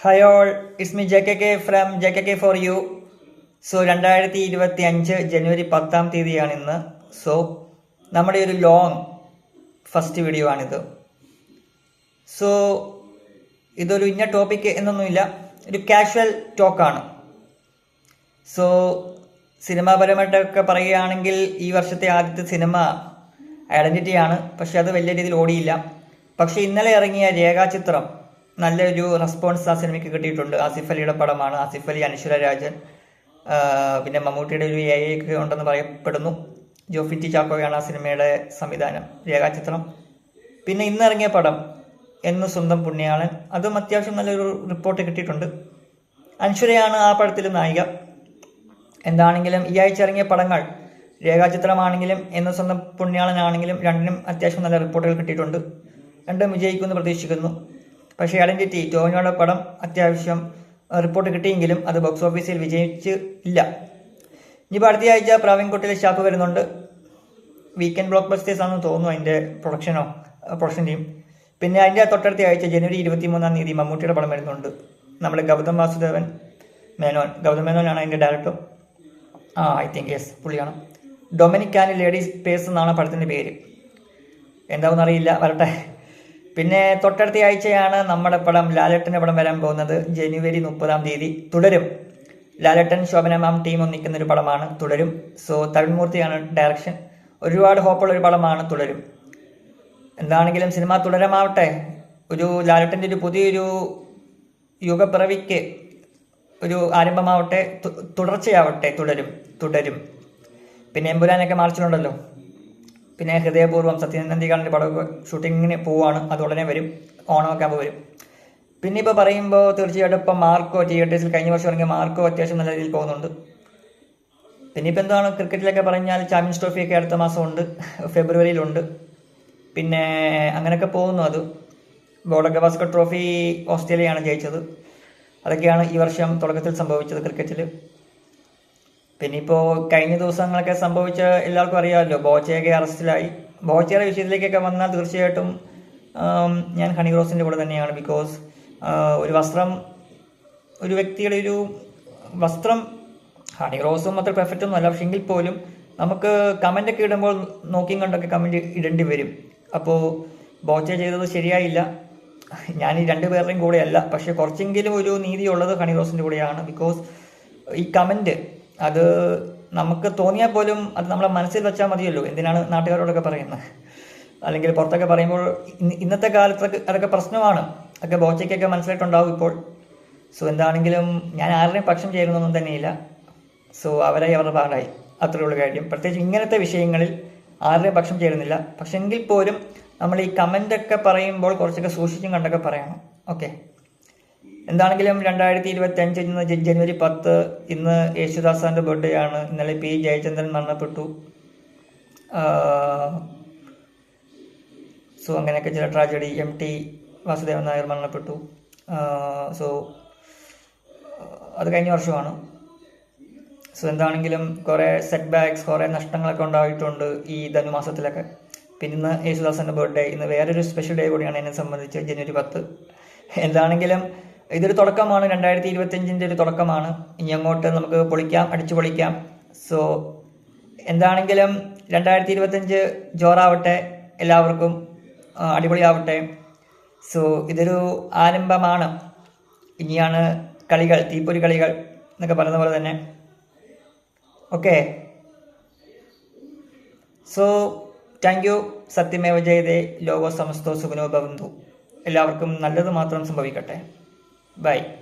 Hi all, it's me JKK from JKK for you. So 2025 ജനുവരി 10-ാം തീയതിയാണ് ഇന്ന്. So നമ്മുടെ ഒരു ലോങ് ഫസ്റ്റ് വീഡിയോ ആണിത്. സോ ഇതൊരു ഇന്ന ടോപ്പിക് എന്നൊന്നുമില്ല, ഒരു കാഷ്വൽ ടോക്കാണ്. സോ സിനിമാപരമായിട്ടൊക്കെ പറയുകയാണെങ്കിൽ ഈ വർഷത്തെ ആദ്യത്തെ സിനിമ ഐഡൻറ്റിറ്റിയാണ്. പക്ഷെ അത് വലിയ രീതിയിൽ ഓടിയില്ല. പക്ഷെ ഇന്നലെ ഇറങ്ങിയ രേഖാചിത്രം നല്ലൊരു റെസ്പോൺസ് ആ സിനിമയ്ക്ക് കിട്ടിയിട്ടുണ്ട്. ആസിഫ് അലിയുടെ പടമാണ്. ആസിഫ് അലി, അനശ്വര രാജൻ, പിന്നെ മമ്മൂട്ടിയുടെ ഒരു AI ഒക്കെ ഉണ്ടെന്ന് പറയപ്പെടുന്നു. ജോഫിറ്റി ചാക്കോയാണ് ആ സിനിമയുടെ സംവിധാനം. രേഖാചിത്രം. പിന്നെ ഇന്നിറങ്ങിയ പടം എന്ന് സ്വന്തം പുണ്യാളൻ, അതും അത്യാവശ്യം നല്ലൊരു റിപ്പോർട്ട് കിട്ടിയിട്ടുണ്ട്. അനശ്വരയാണ് ആ പടത്തിൽ നായിക. എന്താണെങ്കിലും ഈ ആഴ്ച ഇറങ്ങിയ പടങ്ങൾ രേഖാചിത്രമാണെങ്കിലും എന്ന് സ്വന്തം പുണ്യാളനാണെങ്കിലും രണ്ടിനും അത്യാവശ്യം നല്ല റിപ്പോർട്ടുകൾ കിട്ടിയിട്ടുണ്ട്. രണ്ടും വിജയിക്കുമെന്ന് പ്രതീക്ഷിക്കുന്നു. പക്ഷേ ഐഡൻറ്റിറ്റി ടോവിനോയുടെ പടം അത്യാവശ്യം റിപ്പോർട്ട് കിട്ടിയെങ്കിലും അത് ബോക്സ് ഓഫീസിൽ വിജയിച്ച് ഇല്ല. ഇനിയിപ്പോൾ അടുത്ത ആഴ്ച പ്രാവിൻകുട്ടിലെ ഷാപ്പ് വരുന്നുണ്ട്. വീക്കെൻഡ് ബ്ലോക്ക് ബസ്റ്റേഴ്സ് ആണെന്ന് തോന്നുന്നു അതിൻ്റെ പ്രൊഡക്ഷൻ ടീം. പിന്നെ അതിൻ്റെ തൊട്ടടുത്ത ആഴ്ച ജനുവരി 23-ാം തീയതി മമ്മൂട്ടിയുടെ പടം വരുന്നുണ്ട്. നമ്മുടെ ഗൗതം മേനോനാണ് അതിൻ്റെ ഡയറക്ടർ. ഐ തിങ്ക് യെസ്, പുള്ളിയാണ്. ഡൊമിനിക് ആൻഡ് ലേഡീസ് പേസ് എന്നാണ് പടത്തിൻ്റെ പേര്. എന്താണെന്ന് അറിയില്ല, വരട്ടെ. പിന്നെ തൊട്ടടുത്ത ആഴ്ചയാണ് നമ്മുടെ പടം ലാലേട്ടൻ്റെ പടം വരാൻ പോകുന്നത്. ജനുവരി 30-ാം തീയതി തുടരും. ലാലേട്ടൻ, ശോഭന മാം ടീം ഒന്നിക്കുന്നൊരു പടമാണ് തുടരും. സോ തരുൺ മൂർത്തിയാണ് ഡയറക്ഷൻ. ഒരുപാട് ഹോപ്പുള്ളൊരു പടമാണ് തുടരും. എന്താണെങ്കിലും സിനിമ തുടരമാവട്ടെ. ഒരു ലാലേട്ടൻ്റെ ഒരു പുതിയൊരു യുഗപ്പിറവിക്ക് ഒരു ആരംഭമാവട്ടെ, തുടർച്ചയാവട്ടെ. തുടരും. പിന്നെ എമ്പുരാനൊക്കെ മാർച്ചിലുണ്ടല്ലോ. പിന്നെ ഹൃദയപൂർവ്വം സത്യനന്ദികാളിൻ്റെ പടം ഷൂട്ടിങ്ങിന് പോവുകയാണ്. അത് ഉടനെ വരും, ഓണമൊക്കെ ആകുമ്പോൾ വരും. പിന്നെ ഇപ്പോൾ പറയുമ്പോൾ തീർച്ചയായിട്ടും ഇപ്പം മാർക്കോ തിയേറ്റേഴ്സിൽ കഴിഞ്ഞ വർഷം ഇറങ്ങിയ മാർക്കോ അത്യാവശ്യം നല്ല രീതിയിൽ പോകുന്നുണ്ട്. പിന്നെ ഇപ്പോൾ എന്താണ് ക്രിക്കറ്റിലൊക്കെ പറഞ്ഞാൽ ചാമ്പ്യൻസ് ട്രോഫിയൊക്കെ അടുത്ത മാസമുണ്ട്, ഫെബ്രുവരിയിലുണ്ട്. പിന്നെ അങ്ങനെയൊക്കെ പോകുന്നു. അത് ഗോൾഡൻ ഗവാസ്കർ ട്രോഫി ഓസ്ട്രേലിയയാണ് ജയിച്ചത്. അതൊക്കെയാണ് ഈ വർഷം തുടക്കത്തിൽ സംഭവിച്ചത് ക്രിക്കറ്റിൽ. പിന്നെ ഇപ്പോൾ കഴിഞ്ഞ ദിവസങ്ങളൊക്കെ സംഭവിച്ച എല്ലാവർക്കും അറിയാമല്ലോ. ബോച്ചയൊക്കെ അറസ്റ്റിലായി. ബോച്ചയുടെ വിഷയത്തിലേക്കൊക്കെ വന്നാൽ തീർച്ചയായിട്ടും ഞാൻ ഹണി റോസിൻ്റെ കൂടെ തന്നെയാണ്. ബിക്കോസ് ഒരു വ്യക്തിയുടെ ഒരു വസ്ത്രം, ഹണി റോസും അത്ര പെർഫെക്റ്റ് ഒന്നും അല്ല. പക്ഷെ എങ്കിൽ പോലും നമുക്ക് കമൻ്റൊക്കെ ഇടുമ്പോൾ നോക്കിയും കണ്ടൊക്കെ കമൻറ്റ് ഇടേണ്ടി വരും. അപ്പോൾ ബോച്ച ചെയ്തത് ശരിയായില്ല. ഞാൻ ഈ രണ്ടുപേരുടെയും കൂടെയല്ല, പക്ഷെ കുറച്ചെങ്കിലും ഒരു നീതിയുള്ളത് ഹണി റോസിൻ്റെ കൂടെയാണ്. ബിക്കോസ് ഈ കമൻറ്റ് അത് നമുക്ക് തോന്നിയാൽ പോലും അത് നമ്മളെ മനസ്സിൽ വെച്ചാൽ മതിയല്ലോ. എന്തിനാണ് നാട്ടുകാരോടൊക്കെ പറയുന്നത്? അല്ലെങ്കിൽ പുറത്തൊക്കെ പറയുമ്പോൾ ഇന്നത്തെ കാലത്തൊക്കെ അതൊക്കെ പ്രശ്നമാണ്. ഒക്കെ ബോച്ചയ്ക്കൊക്കെ മനസ്സിലായിട്ടുണ്ടാവും ഇപ്പോൾ. സോ എന്താണെങ്കിലും ഞാൻ ആരുടെയും പക്ഷം ചേരുന്നൊന്നും തന്നെയില്ല. സോ അവരുടെ പാടായി, അത്രയേ ഉള്ളൂ കാര്യം. പ്രത്യേകിച്ച് ഇങ്ങനത്തെ വിഷയങ്ങളിൽ ആരുടെയും പക്ഷം ചേരുന്നില്ല. പക്ഷെ എങ്കിൽ പോലും നമ്മൾ ഈ കമൻ്റൊക്കെ പറയുമ്പോൾ കുറച്ചൊക്കെ സൂക്ഷിച്ചും കണ്ടൊക്കെ പറയണം. ഓക്കെ. എന്താണെങ്കിലും 2025 ഇന്ന് ജനുവരി 10, ഇന്ന് യേശുദാസാൻ്റെ ബർത്ത്ഡേ ആണ്. ഇന്നലെ P. ജയചന്ദ്രൻ മരണപ്പെട്ടു. സോ അങ്ങനെയൊക്കെ ചില ട്രാജഡി. MT വാസുദേവൻ നായർ മരണപ്പെട്ടു. സോ അത് കഴിഞ്ഞ വർഷമാണ്. സോ എന്താണെങ്കിലും കുറേ സെറ്റ് ബാക്സ്, കുറേ നഷ്ടങ്ങളൊക്കെ ഉണ്ടായിട്ടുണ്ട് ഈ ധനുമാസത്തിലൊക്കെ. പിന്നെ ഇന്ന് യേശുദാസിൻ്റെ ബർത്ത്ഡേ. ഇന്ന് വേറൊരു സ്പെഷ്യൽ ഡേ കൂടിയാണ് എന്നെ സംബന്ധിച്ച്, ജനുവരി 10. എന്താണെങ്കിലും ഇതൊരു തുടക്കമാണ്. 2025 ഒരു തുടക്കമാണ്. ഇനി അങ്ങോട്ട് നമുക്ക് അടിച്ചു പൊളിക്കാം. സോ എന്താണെങ്കിലും 2025 ജോറാവട്ടെ, എല്ലാവർക്കും അടിപൊളിയാവട്ടെ. സോ ഇതൊരു ആരംഭമാണ്. ഇനിയാണ് കളികൾ, തീപ്പൊരി കളികൾ എന്നൊക്കെ പറയുന്ന പോലെ തന്നെ. ഓക്കെ. So thank you. സത്യമേവ ജയതേ, ലോകോ സമസ്തോ സുഖിനോ ഭവന്തു. എല്ലാവർക്കും നല്ലത് മാത്രം സംഭവിക്കട്ടെ. Bye.